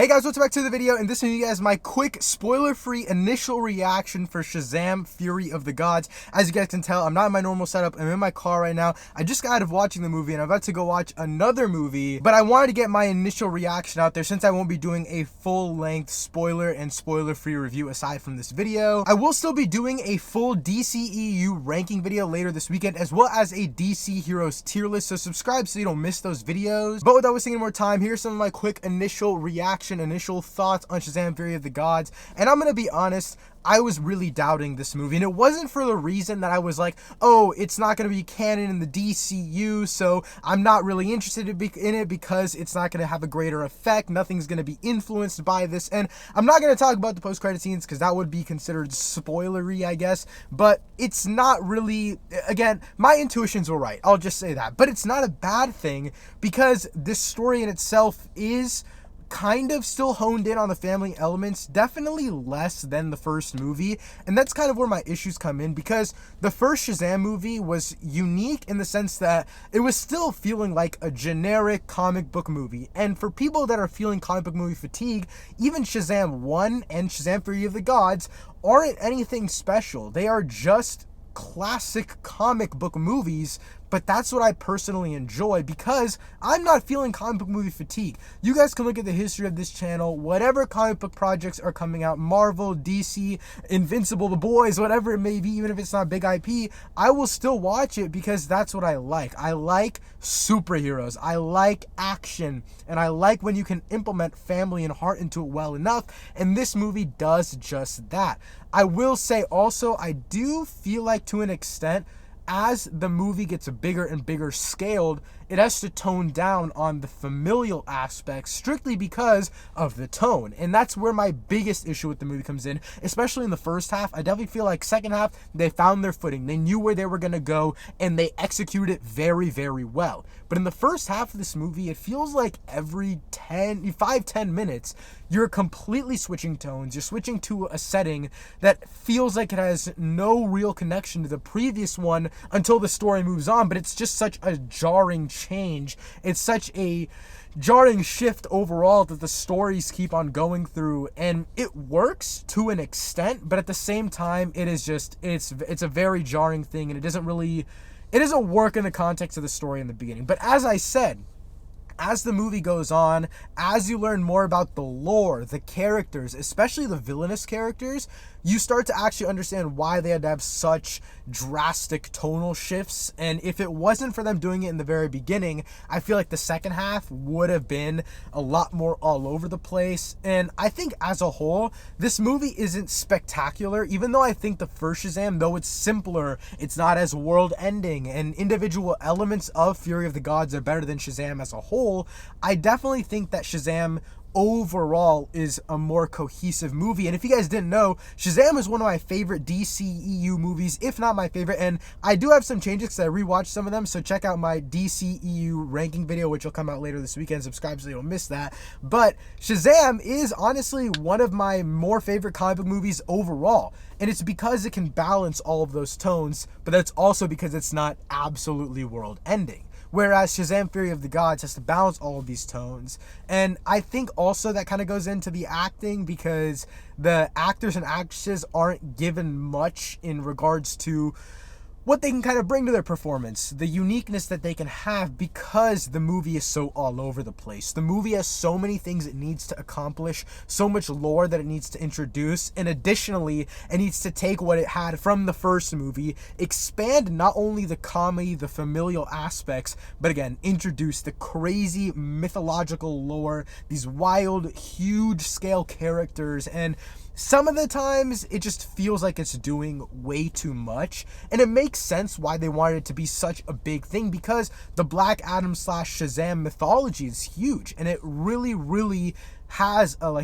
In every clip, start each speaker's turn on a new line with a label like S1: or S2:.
S1: Hey guys, welcome back to the video. In this video, you guys, my quick spoiler-free initial reaction for Shazam! Fury of the Gods. As you guys can tell, I'm not in my normal setup. I'm in my car right now. I just got out of watching the movie and I'm about to go watch another movie, but I wanted to get my initial reaction out there since I won't be doing a full-length spoiler and spoiler-free review aside from this video. I will still be doing a full DCEU ranking video later this weekend, as well as a DC Heroes tier list, so subscribe so you don't miss those videos. But without wasting any more time, here's some of my quick initial reaction, initial thoughts on Shazam! Fury of the Gods. And I'm gonna be honest, I was really doubting this movie, and it wasn't for the reason that I was like, oh, it's not going to be canon in the DCU, so I'm not really interested in it because it's not going to have a greater effect. Nothing's going to be influenced by this, and I'm not going to talk about the post-credit scenes because that would be considered spoilery, I guess, but it's not really, again, my intuitions were right, I'll just say that, but it's not a bad thing because this story in itself is kind of still honed in on the family elements, definitely less than the first movie, and that's kind of where my issues come in, because the first Shazam movie was unique in the sense that it was still feeling like a generic comic book movie, and for people that are feeling comic book movie fatigue, even Shazam 1 and Shazam! Fury of the Gods aren't anything special. They are just classic comic book movies, but that's what I personally enjoy because I'm not feeling comic book movie fatigue. You guys can look at the history of this channel, whatever comic book projects are coming out, Marvel, DC, Invincible, The Boys, whatever it may be, even if it's not big IP, I will still watch it because that's what I like. I like superheroes, I like action, and I like when you can implement family and heart into it well enough, and this movie does just that. I will say also, I do feel like to an extent, as the movie gets bigger and bigger scaled, it has to tone down on the familial aspects strictly because of the tone. And that's where my biggest issue with the movie comes in, especially in the first half. I definitely feel like second half, they found their footing. They knew where they were going to go and they executed it very, very well. But in the first half of this movie, it feels like every 5-10 minutes, you're completely switching tones. You're switching to a setting that feels like it has no real connection to the previous one until the story moves on, but it's just such a jarring change. It's such a jarring shift overall that the stories keep on going through, and it works to an extent, but at the same time, it is just, it's a very jarring thing, and it doesn't work in the context of the story in the beginning. But as I said, as the movie goes on, as you learn more about the lore, the characters, especially the villainous characters, you start to actually understand why they had to have such drastic tonal shifts. And if it wasn't for them doing it in the very beginning, I feel like the second half would have been a lot more all over the place. And I think as a whole, this movie isn't spectacular, even though I think the first Shazam, though it's simpler, it's not as world-ending, and individual elements of Fury of the Gods are better than Shazam as a whole. I definitely think that Shazam overall is a more cohesive movie. And if you guys didn't know, Shazam is one of my favorite DCEU movies, if not my favorite, and I do have some changes because I rewatched some of them, so check out my DCEU ranking video, which will come out later this weekend. Subscribe so you don't miss that. But Shazam is honestly one of my more favorite comic book movies overall, and it's because it can balance all of those tones, but that's also because it's not absolutely world-ending. Whereas Shazam! Fury of the Gods has to balance all of these tones. And I think also that kind of goes into the acting, because the actors and actresses aren't given much in regards to what they can kind of bring to their performance, the uniqueness that they can have, because the movie is so all over the place. The movie has so many things it needs to accomplish, so much lore that it needs to introduce, and additionally, it needs to take what it had from the first movie, expand not only the comedy, the familial aspects, but again, introduce the crazy mythological lore, these wild, huge scale characters, and some of the times, it just feels like it's doing way too much, and it makes sense why they wanted it to be such a big thing, because the Black Adam / Shazam mythology is huge, and it really, really has a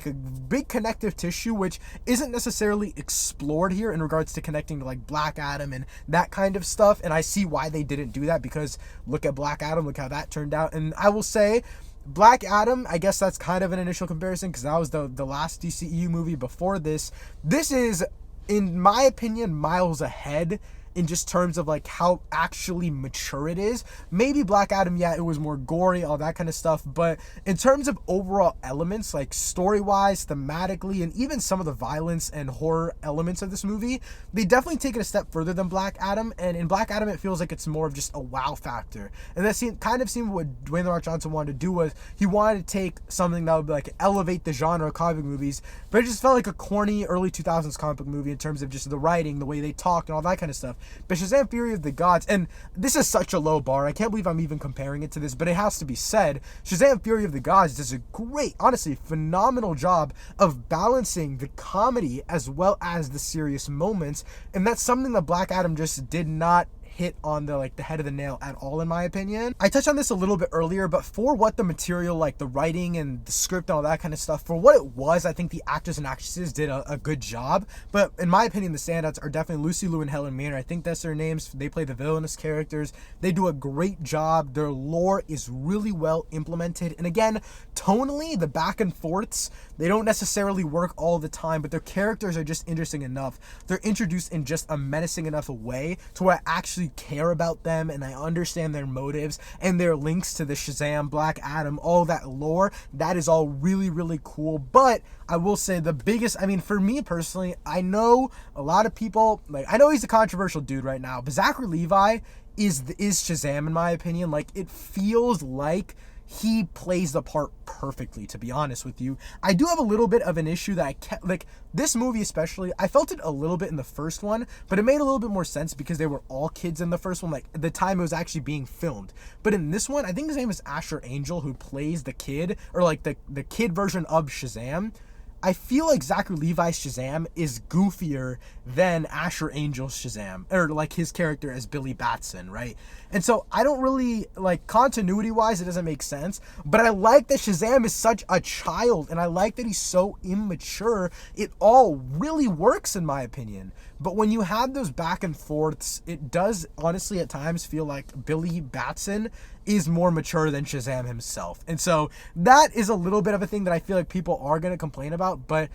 S1: big connective tissue, which isn't necessarily explored here in regards to connecting to like Black Adam and that kind of stuff, and I see why they didn't do that, because look at Black Adam, look how that turned out. And I will say, Black Adam, I guess that's kind of an initial comparison because that was the last DCEU movie before this. This is, in my opinion, miles ahead in just terms of like how actually mature it is. Maybe Black Adam, yeah, it was more gory, all that kind of stuff, but in terms of overall elements, like story-wise, thematically, and even some of the violence and horror elements of this movie, they definitely take it a step further than Black Adam. And in Black Adam, it feels like it's more of just a wow factor. And that kind of seemed what Dwayne The Rock Johnson wanted to do, was he wanted to take something that would like elevate the genre of comic book movies, but it just felt like a corny early 2000s comic book movie in terms of just the writing, the way they talked, and all that kind of stuff. But Shazam! Fury of the Gods, and this is such a low bar, I can't believe I'm even comparing it to this, but it has to be said, Shazam! Fury of the Gods does a great, honestly, phenomenal job of balancing the comedy as well as the serious moments, and that's something that Black Adam just did not hit on the head of the nail at all, in my opinion. I touched on this a little bit earlier, but for what the material, like the writing and the script and all that kind of stuff, for what it was, I think the actors and actresses did a good job. But in my opinion, the standouts are definitely Lucy Liu and Helen Mirren. I think that's their names. They play the villainous characters. They do a great job. Their lore is really well implemented. And again, tonally, the back and forths, they don't necessarily work all the time, but their characters are just interesting enough. They're introduced in just a menacing enough way to where I actually care about them and I understand their motives and their links to the Shazam, Black Adam, all that lore. That is all really, really cool. But I will say the biggest, I mean, for me personally, I know a lot of people, like, I know he's a controversial dude right now, but Zachary Levi is Shazam, in my opinion. Like, it feels like he plays the part perfectly, to be honest with you. I do have a little bit of an issue that I kept, like, this movie especially, I felt it a little bit in the first one, but it made a little bit more sense because they were all kids in the first one, like, at the time it was actually being filmed. But in this one, I think his name is Asher Angel, who plays the kid, or like the kid version of Shazam. I feel like Zachary Levi's Shazam is goofier than Asher Angel's Shazam, or like his character as Billy Batson, right? And so I don't really, like, continuity-wise, it doesn't make sense, but I like that Shazam is such a child, and I like that he's so immature. It all really works, in my opinion. But when you have those back and forths, it does honestly at times feel like Billy Batson is more mature than Shazam himself. And so that is a little bit of a thing that I feel like people are going to complain about, but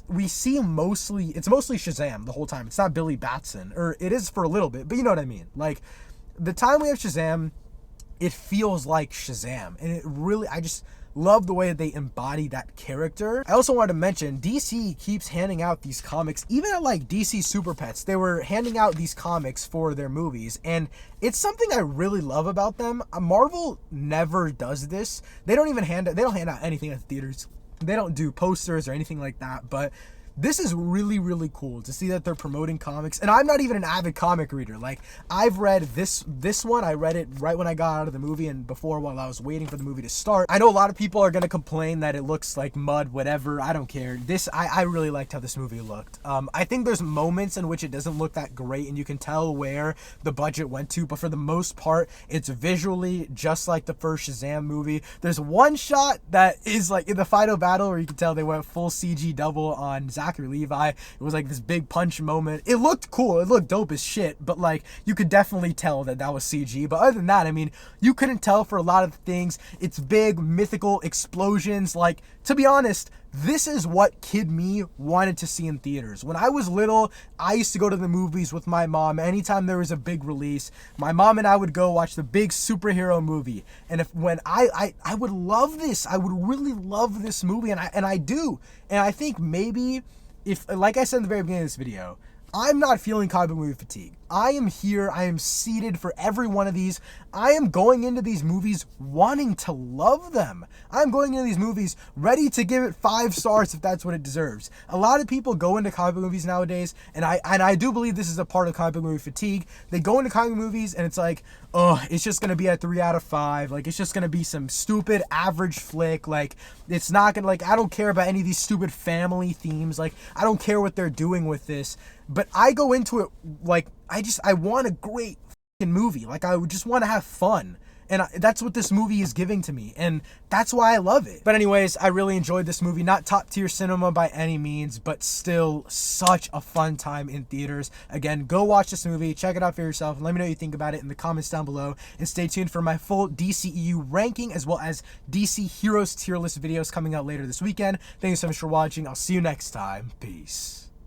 S1: we see it's mostly Shazam the whole time. It's not Billy Batson, or it is for a little bit, but you know what I mean. Like, the time we have Shazam, it feels like Shazam, and it really, I just love the way that they embody that character. I also wanted to mention, DC keeps handing out these comics, even at like DC Super Pets, they were handing out these comics for their movies, and it's something I really love about them. Marvel never does this. They don't hand out anything at the theaters. They don't do posters or anything like that, but this is really, really cool to see that they're promoting comics. And I'm not even an avid comic reader. Like, I've read this one. I read it right when I got out of the movie and before, while I was waiting for the movie to start. I know a lot of people are going to complain that it looks like mud, whatever. I don't care. I really liked how this movie looked. I think there's moments in which it doesn't look that great and you can tell where the budget went to, but for the most part, it's visually just like the first Shazam movie. There's one shot that is like in the final battle where you can tell they went full CG double on Zachary Levi. It was like this big punch moment. It looked cool. It looked dope as shit, but like you could definitely tell that was CG. But other than that, I mean, you couldn't tell for a lot of things. It's big, mythical explosions. Like, to be honest, this is what kid me wanted to see in theaters. When I was little, I used to go to the movies with my mom. Anytime there was a big release, my mom and I would go watch the big superhero movie. And when I would love this, I would really love this movie, and I do. And I think maybe, if, like I said in the very beginning of this video, I'm not feeling comic book movie fatigue. I am here. I am seated for every one of these. I am going into these movies wanting to love them. I'm going into these movies ready to give it 5 stars if that's what it deserves. A lot of people go into comic book movies nowadays, and I do believe this is a part of comic book movie fatigue. They go into comic book movies, and it's like, oh, it's just going to be a 3 out of 5. Like, it's just going to be some stupid average flick. Like, it's not going to, like, I don't care about any of these stupid family themes. Like, I don't care what they're doing with this. But I go into it like, I want a great fucking movie. Like, I would just want to have fun. And that's what this movie is giving to me. And that's why I love it. But anyways, I really enjoyed this movie. Not top tier cinema by any means, but still such a fun time in theaters. Again, go watch this movie. Check it out for yourself. And let me know what you think about it in the comments down below. And stay tuned for my full DCEU ranking, as well as DC Heroes tier list videos coming out later this weekend. Thank you so much for watching. I'll see you next time. Peace.